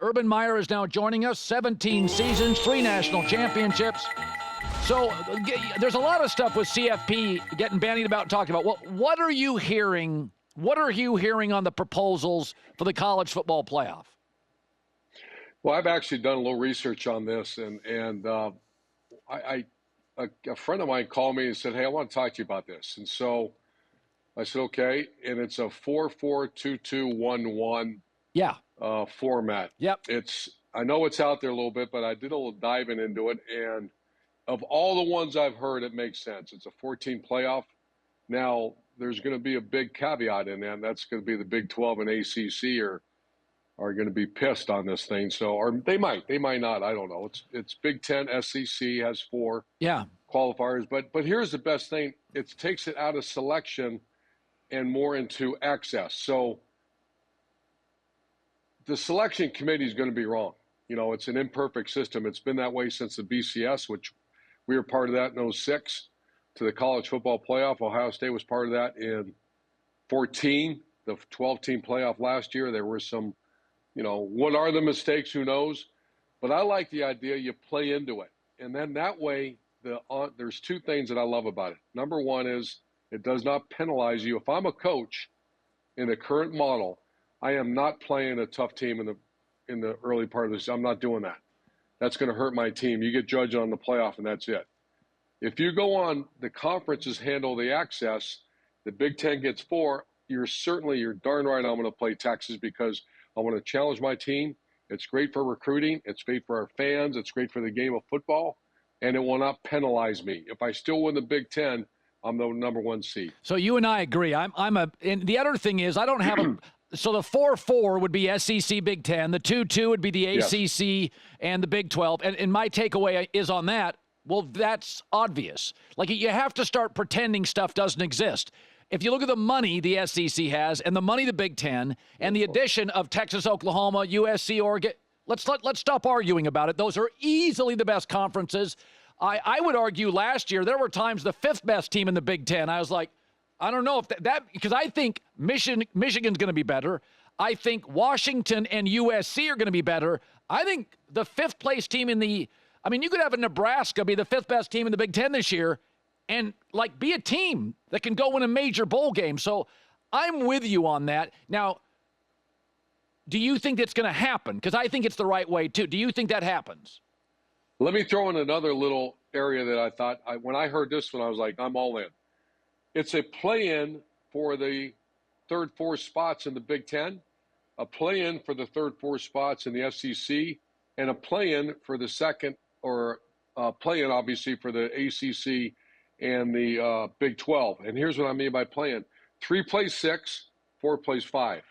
Urban Meyer is now joining us. 17 seasons, 3 national championships. So there's a lot of stuff with CFP getting bandied about and talking about. What are you hearing? What are you hearing on the proposals for the college football playoff? Well, I've actually done a little research on this, and a friend of mine called me and said, "Hey, I want to talk to you about this." And so I said, "Okay." And it's a 4-4-2-2-1-1 format. Yep. I know it's out there a little bit, but I did a little diving into it, and of all the ones I've heard, it makes sense. It's a 14 playoff. Now, there's going to be a big caveat in that, and that's going to be the Big 12 and ACC are going to be pissed on this thing. So, or they might not. I don't know. It's Big 10, SEC has 4 qualifiers. But here's the best thing. It takes it out of selection and more into access. So the selection committee is going to be wrong. You know, it's an imperfect system. It's been that way since the BCS, which we were part of that in 06, to the college football playoff. Ohio State was part of that in 14, the 12-team playoff last year. There were some, what are the mistakes? Who knows? But I like the idea you play into it. And then that way, there's 2 things that I love about it. Number one is it does not penalize you. If I'm a coach in the current model, I am not playing a tough team in the early part of this. I'm not doing that. That's going to hurt my team. You get judged on the playoff, and that's it. If you go on, the conferences handle the access, the Big Ten gets 4, you're darn right I'm going to play Texas because I want to challenge my team. It's great for recruiting. It's great for our fans. It's great for the game of football, and it will not penalize me. If I still win the Big Ten, I'm the number 1 seed. So you and I agree. And the other thing is I don't have a – so the 4-4 would be SEC Big Ten. The 2-2 would be the ACC and the Big 12. And my takeaway is on that, well, that's obvious. Like, you have to start pretending stuff doesn't exist. If you look at the money the SEC has and the money the Big Ten and the addition of Texas, Oklahoma, USC, Oregon, let's stop arguing about it. Those are easily the best conferences. I would argue last year there were times the 5th best team in the Big Ten. I was like, I don't know if that because I think Michigan's going to be better. I think Washington and USC are going to be better. I think the 5th place team you could have a Nebraska be the 5th best team in the Big Ten this year and, be a team that can go win a major bowl game. So I'm with you on that. Now, do you think that's going to happen? Because I think it's the right way, too. Do you think that happens? Let me throw in another little area that I thought, when I heard this one, I was like, I'm all in. It's a play-in for the 3rd, 4th spots in the Big Ten, a play-in for the 3rd, 4th spots in the SEC, and a play-in for the second, or play-in, obviously, for the ACC and the Big 12. And here's what I mean by play-in. 3 plays 6, 4 plays 5.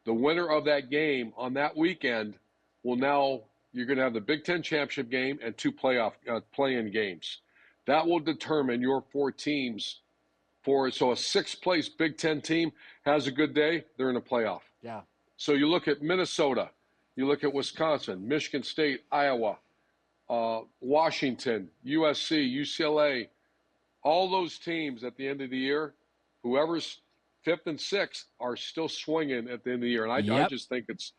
The winner of that game on that weekend will now – you're going to have the Big Ten championship game and 2 playoff play-in games. That will determine your 4 teams. So a 6th place Big Ten team has a good day, they're in a playoff. Yeah. So you look at Minnesota, you look at Wisconsin, Michigan State, Iowa, Washington, USC, UCLA, all those teams at the end of the year, whoever's 5th and 6th are still swinging at the end of the year. And I just think it's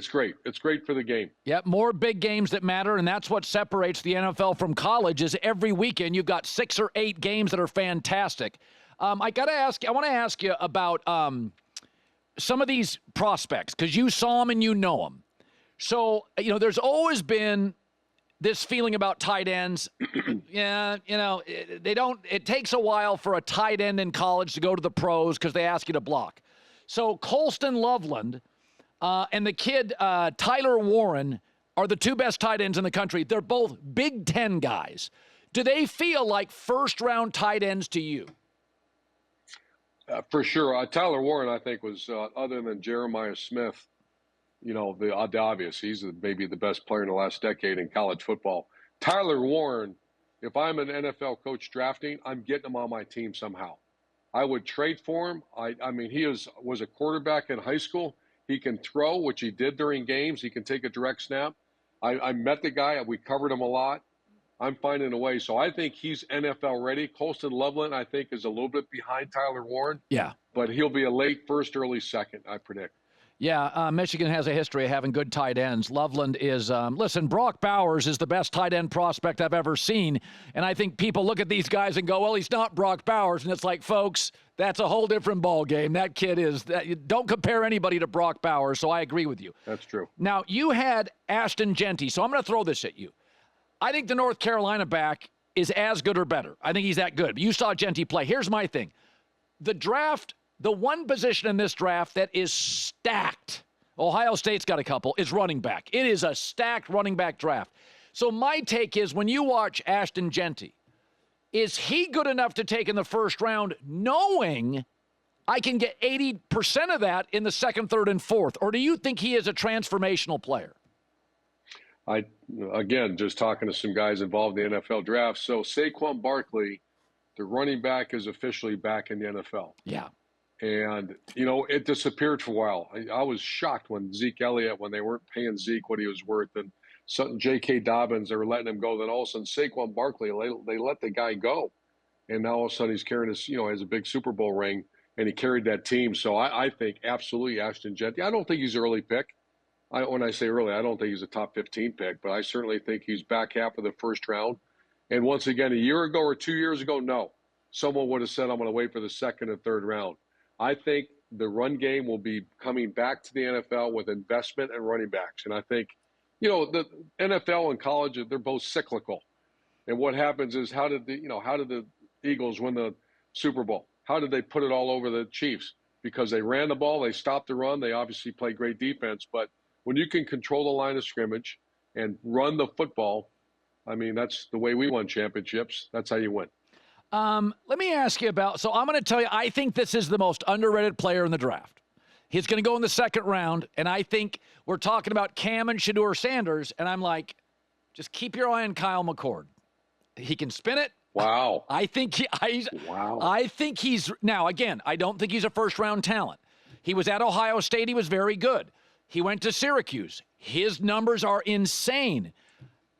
great. It's great for the game. Yep, more big games that matter, and that's what separates the NFL from college is every weekend you've got 6 or 8 games that are fantastic. I want to ask you about some of these prospects because you saw them and you know them. So, there's always been this feeling about tight ends. It takes a while for a tight end in college to go to the pros because they ask you to block. So Colston Loveland and the kid Tyler Warren are the 2 best tight ends in the country. They're both Big Ten guys. Do they feel like first-round tight ends to you? For sure. Tyler Warren, I think, was, other than Jeremiah Smith, the obvious. He's maybe the best player in the last decade in college football. Tyler Warren, if I'm an NFL coach drafting, I'm getting him on my team somehow. I would trade for him. He was a quarterback in high school. He can throw, which he did during games. He can take a direct snap. I met the guy. We covered him a lot. I'm finding a way. So I think he's NFL ready. Colston Loveland, I think, is a little bit behind Tyler Warren. Yeah. But he'll be a late first, early second, I predict. Yeah, Michigan has a history of having good tight ends. Loveland is, listen, Brock Bowers is the best tight end prospect I've ever seen. And I think people look at these guys and go, well, he's not Brock Bowers. And it's like, folks, that's a whole different ball game. That kid is, don't compare anybody to Brock Bowers. So I agree with you. That's true. Now, you had Ashton Genty. So I'm going to throw this at you. I think the North Carolina back is as good or better. I think he's that good. You saw Genty play. Here's my thing. The draft, the one position in this draft that is stacked, Ohio State's got a couple, is running back. It is a stacked running back draft. So my take is, when you watch Ashton Genty, is he good enough to take in the first round knowing I can get 80% of that in the second, third, and fourth? Or do you think he is a transformational player? Again, just talking to some guys involved in the NFL draft. So Saquon Barkley, the running back, is officially back in the NFL. Yeah. And, it disappeared for a while. I was shocked when Zeke Elliott, when they weren't paying Zeke what he was worth, and J.K. Dobbins, they were letting him go. Then all of a sudden, Saquon Barkley, they let the guy go. And now all of a sudden he's carrying his, has a big Super Bowl ring, and he carried that team. So I think absolutely Ashton Genty. I don't think he's an early pick. When I say early, I don't think he's a top 15 pick, but I certainly think he's back half of the first round. And once again, a year ago or 2 years ago, no. Someone would have said, I'm going to wait for the second and third round. I think the run game will be coming back to the NFL with investment and running backs. And I think, the NFL and college, they're both cyclical. And what happens is, how did the Eagles win the Super Bowl? How did they put it all over the Chiefs? Because they ran the ball, they stopped the run, they obviously played great defense. But when you can control the line of scrimmage and run the football, I mean, that's the way we won championships. That's how you win. Let me ask you about, so I'm going to tell you, I think this is the most underrated player in the draft. He's going to go in the second round, and I think we're talking about Cam and Shedeur Sanders, and I'm like, just keep your eye on Kyle McCord. He can spin it. Wow. I think he's, now again, I don't think he's a first-round talent. He was at Ohio State. He was very good. He went to Syracuse. His numbers are insane.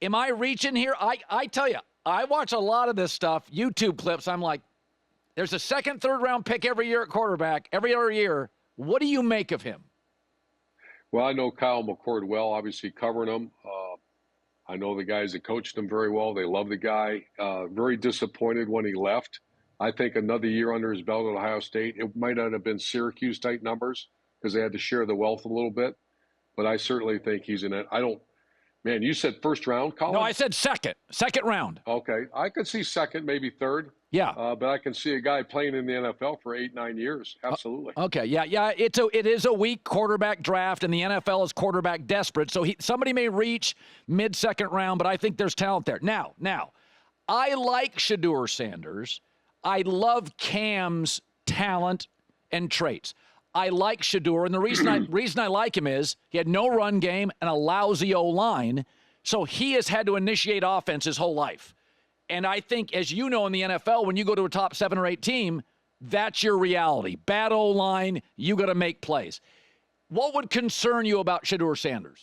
Am I reaching here? I tell you, I watch a lot of this stuff, YouTube clips. I'm like, there's a second, third round pick every year at quarterback, every other year. What do you make of him? Well, I know Kyle McCord well, obviously covering him. I know the guys that coached him very well. They love the guy. Very disappointed when he left. I think another year under his belt at Ohio State, it might not have been Syracuse-type numbers because they had to share the wealth a little bit. But I certainly think he's in it. Man, you said first round, Colin? No, I said second round. Okay. I could see second, maybe third. Yeah. But I can see a guy playing in the NFL for 8-9 years. Absolutely. Okay. Yeah. It is a weak quarterback draft, and the NFL is quarterback desperate. So somebody may reach mid-second round, but I think there's talent there. Now, I like Shedeur Sanders. I love Cam's talent and traits. I like Shedeur, and the reason I like him is he had no run game and a lousy O-line, so he has had to initiate offense his whole life. And I think, as you know, in the NFL, when you go to a top 7 or 8 team, that's your reality. Bad O-line, you got to make plays. What would concern you about Shedeur Sanders?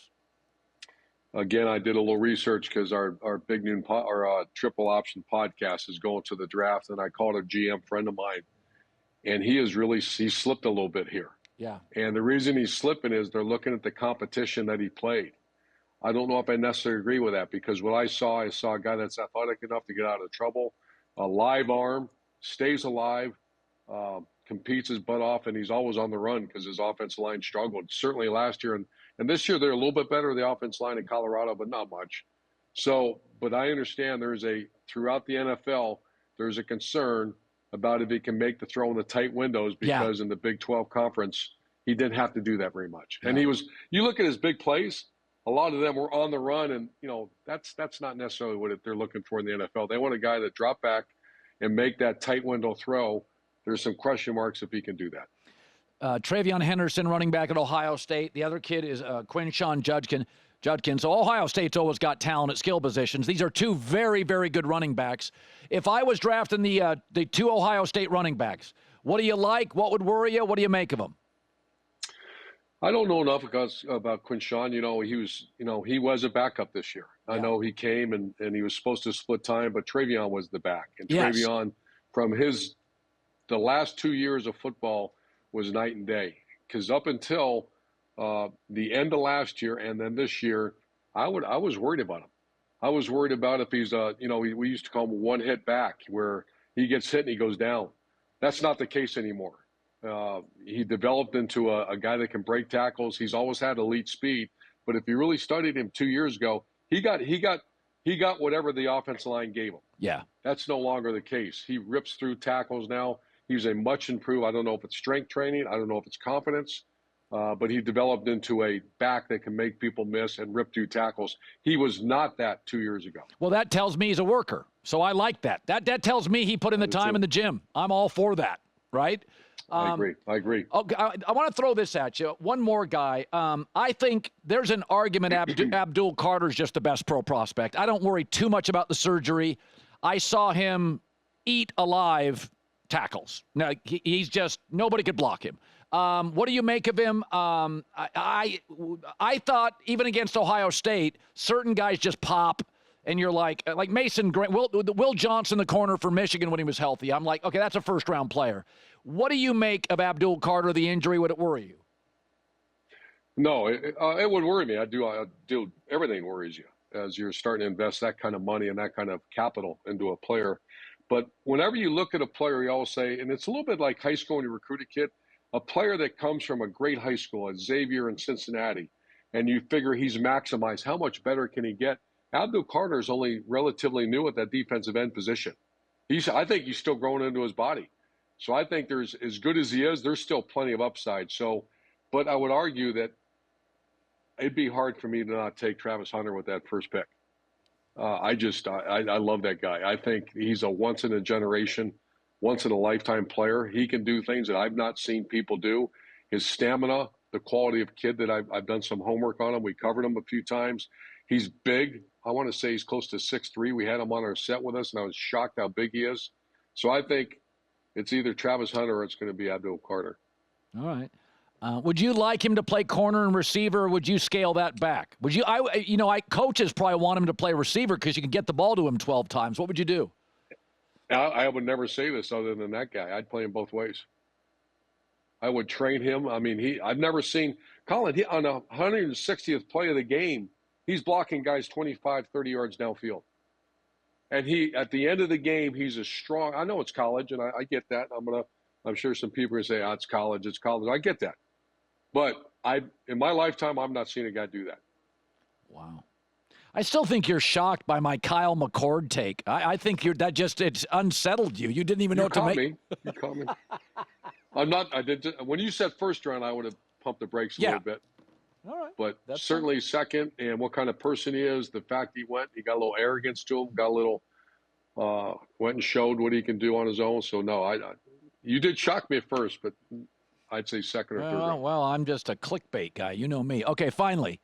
Again, I did a little research because our Big Noon our Triple Option podcast is going to the draft, and I called a GM friend of mine. And he slipped a little bit here. Yeah. And the reason he's slipping is they're looking at the competition that he played. I don't know if I necessarily agree with that, because what I saw a guy that's athletic enough to get out of trouble, a live arm, stays alive, competes his butt off, and he's always on the run because his offensive line struggled. Certainly last year. And this year they're a little bit better, the offensive line in Colorado, but not much. So, but I understand throughout the NFL, there's a concern about if he can make the throw in the tight windows, because in the Big 12 conference, he didn't have to do that very much. Yeah. And you look at his big plays, a lot of them were on the run, and that's not necessarily what they're looking for in the NFL. They want a guy that drop back and make that tight window throw. There's some question marks if he can do that. Travion Henderson, running back at Ohio State. The other kid is Quinshawn Judkins. So Ohio State's always got talent at skill positions. These are two very, very good running backs. If I was drafting the 2 Ohio State running backs, what do you like? What would worry you? What do you make of them? I don't know enough about Quinshawn. He was a backup this year. Yeah. I know he came and he was supposed to split time, but Travion was the back. And yes. Travion, from the last 2 years of football, was night and day. Because up until the end of last year and then this year, I was worried about him. I was worried about if he's we used to call him a one-hit back, where he gets hit and he goes down. That's not the case anymore. He developed into a guy that can break tackles. He's always had elite speed, but if you really studied him 2 years ago, he got whatever the offensive line gave him. Yeah. That's no longer the case. He rips through tackles now. He's a much improved. I don't know if it's strength training. I don't know if it's confidence. But he developed into a back that can make people miss and rip through tackles. He was not that 2 years ago. Well, that tells me he's a worker. So I like that. That tells me he put in the time in the gym. I'm all for that, right? I agree. Okay, I want to throw this at you. One more guy. I think there's an argument Abdul Carter's just the best pro prospect. I don't worry too much about the surgery. I saw him eat alive tackles. Now, he's just, nobody could block him. What do you make of him? I thought even against Ohio State, certain guys just pop, and you're like Mason Grant, Will Johnson, the corner for Michigan when he was healthy. I'm like, okay, that's a first-round player. What do you make of Abdul Carter, the injury? Would it worry you? No, it would worry me. I do. Everything worries you as you're starting to invest that kind of money and that kind of capital into a player. But whenever you look at a player, you always say, and it's a little bit like high school when you recruit a kid, a player that comes from a great high school at Xavier in Cincinnati, and you figure he's maximized, how much better can he get? Abdul Carter is only relatively new at that defensive end position. I think he's still growing into his body. So I think there's, as good as he is, there's still plenty of upside. So, but I would argue that it'd be hard for me to not take Travis Hunter with that first pick. I love that guy. I think he's a once in a generation, once in a lifetime player. He can do things that I've not seen people do. His stamina, the quality of kid that I've done some homework on him. We covered him a few times. He's big. I want to say he's close to 6'3". We had him on our set with us, and I was shocked how big he is. So I think it's either Travis Hunter or it's going to be Abdul Carter. All right. Would you like him to play corner and receiver, or would you scale that back? Would you? Coaches probably want him to play receiver because you can get the ball to him 12 times. What would you do? I would never say this other than that guy. I'd play him both ways. I would train him. I mean, I've never seen Colin on the 160th play of the game, he's blocking guys 25, 30 yards downfield. And at the end of the game, he's a strong. I know it's college, and I get that. I'm sure some people are going to say, it's college, it's college. I get that. But in my lifetime, I've not seen a guy do that. Wow. I still think you're shocked by my Kyle McCord take. I think it's unsettled you. You didn't even know what to make. You caught me. I'm not. I did. When you said first round, I would have pumped the brakes a little bit. All right. But that's certainly second, and what kind of person he is, the fact he got a little arrogance to him, got a little, went and showed what he can do on his own. So no, you did shock me at first, but I'd say second or third round. Well, I'm just a clickbait guy. You know me. Okay, finally,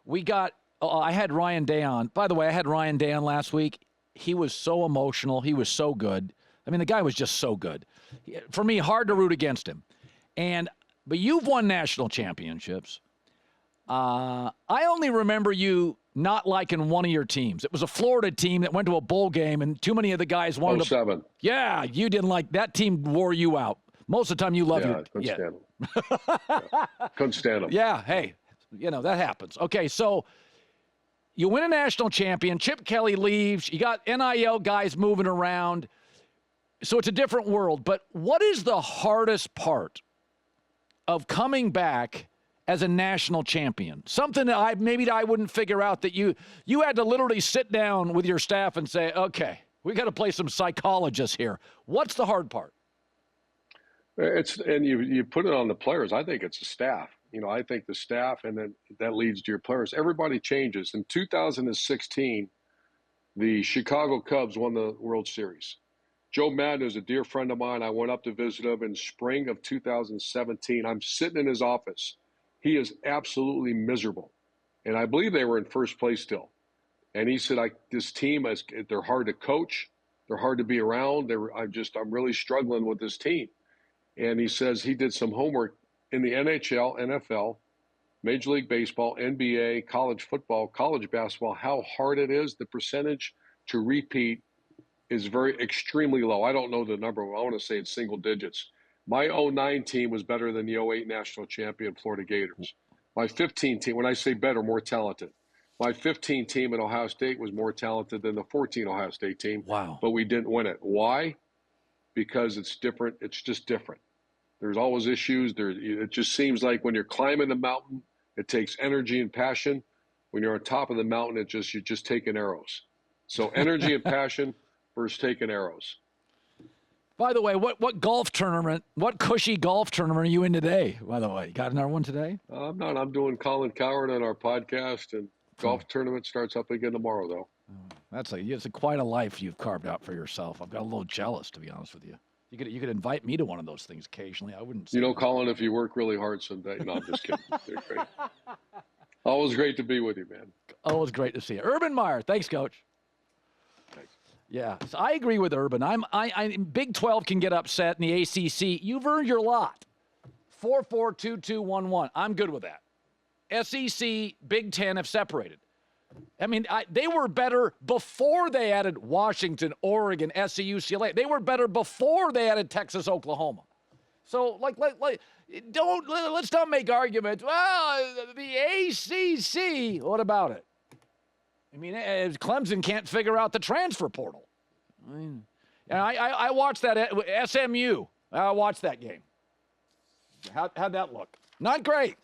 we got. I had Ryan Day on. By the way, I had Ryan Day on last week. He was so emotional. He was so good. I mean, the guy was just so good. For me, hard to root against him. But you've won national championships. I only remember you not liking one of your teams. It was a Florida team that went to a bowl game, and too many of the guys wanted 07. Yeah, you didn't like that team. Wore you out. Most of the time, you love your. Couldn't stand them. Couldn't stand them. Yeah, hey, that happens. Okay, so you win a national champion. Chip Kelly leaves. You got NIL guys moving around. So it's a different world. But what is the hardest part of coming back as a national champion? Something that I wouldn't figure out, that you had to literally sit down with your staff and say, okay, we got to play some psychologists here. What's the hard part? And you put it on the players. I think it's the staff. I think the staff, and then that leads to your players. Everybody changes. In 2016, the Chicago Cubs won the World Series. Joe Madden is a dear friend of mine. I went up to visit him in spring of 2017. I'm sitting in his office. He is absolutely miserable. And I believe they were in first place still. And he said, this team, they're hard to coach. They're hard to be around. I'm really struggling with this team. And he says he did some homework in the NHL, NFL, Major League Baseball, NBA, college football, college basketball, how hard it is. The percentage to repeat is extremely low. I don't know the number. I want to say it's single digits. My 09 team was better than the 08 national champion Florida Gators. My 15 team, when I say better, more talented. My 15 team at Ohio State was more talented than the 14 Ohio State team. Wow. But we didn't win it. Why? Because it's different. It's just different. There's always issues. It just seems like when you're climbing the mountain, it takes energy and passion. When you're on top of the mountain, you're just taking arrows. So energy and passion versus taking arrows. By the way, what golf tournament, what cushy golf tournament are you in today, by the way? You got another one today? I'm not. I'm doing Colin Cowherd on our podcast, and golf tournament starts up again tomorrow, though. It's quite a life you've carved out for yourself. I've got a little jealous, to be honest with you. You could invite me to one of those things occasionally. I wouldn't. You know, Colin, if you work really hard someday. No, I'm just kidding. They're great. Always great to be with you, man. Always great to see you. Urban Meyer. Thanks, Coach. Thanks. Yeah, so I agree with Urban. Big 12 can get upset in the ACC. You've earned your lot. 4-4-2-2-1-1. I'm good with that. SEC, Big 10 have separated. I mean, they were better before they added Washington, Oregon, SC, UCLA. They were better before they added Texas, Oklahoma. So, let's not make arguments. Well, the ACC, what about it? I mean, Clemson can't figure out the transfer portal. I watched that SMU. I watched that game. How'd that look? Not great.